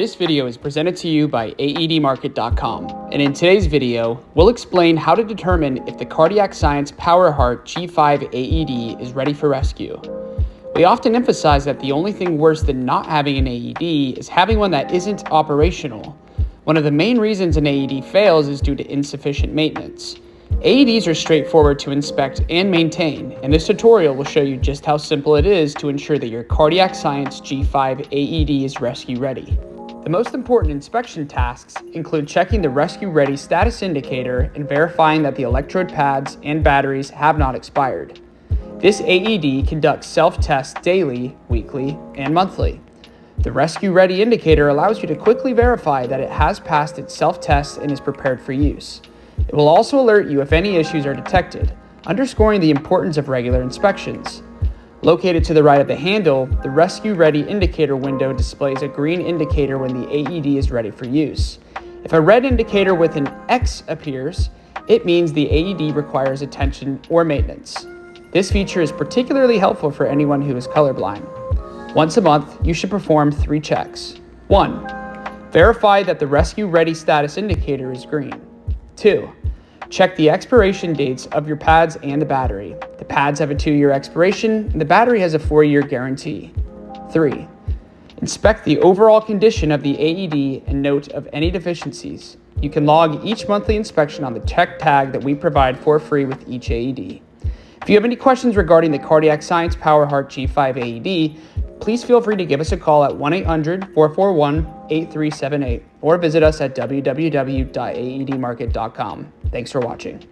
This video is presented to you by AEDmarket.com, and in today's video, we'll explain how to determine if the Cardiac Science Powerheart G5 AED is ready for rescue. We often emphasize that the only thing worse than not having an AED is having one that isn't operational. One of the main reasons an AED fails is due to insufficient maintenance. AEDs are straightforward to inspect and maintain, and this tutorial will show you just how simple it is to ensure that your Cardiac Science G5 AED is rescue ready. The most important inspection tasks include checking the rescue ready status indicator and verifying that the electrode pads and batteries have not expired. This AED conducts self-tests daily, weekly, and monthly. The rescue ready indicator allows you to quickly verify that it has passed its self-test and is prepared for use. It will also alert you if any issues are detected, underscoring the importance of regular inspections. Located to the right of the handle, the Rescue Ready indicator window displays a green indicator when the AED is ready for use. If a red indicator with an X appears, it means the AED requires attention or maintenance. This feature is particularly helpful for anyone who is colorblind. Once a month, you should perform 3 checks. 1. Verify that the Rescue Ready status indicator is green. 2. Check the expiration dates of your pads and the battery. The pads have a 2-year expiration, and the battery has a 4-year guarantee. 3. Inspect the overall condition of the AED and note of any deficiencies. You can log each monthly inspection on the check tag that we provide for free with each AED. If you have any questions regarding the Cardiac Science Powerheart G5 AED, please feel free to give us a call at 1-800-441-8378 or visit us at www.aedmarket.com. Thanks for watching.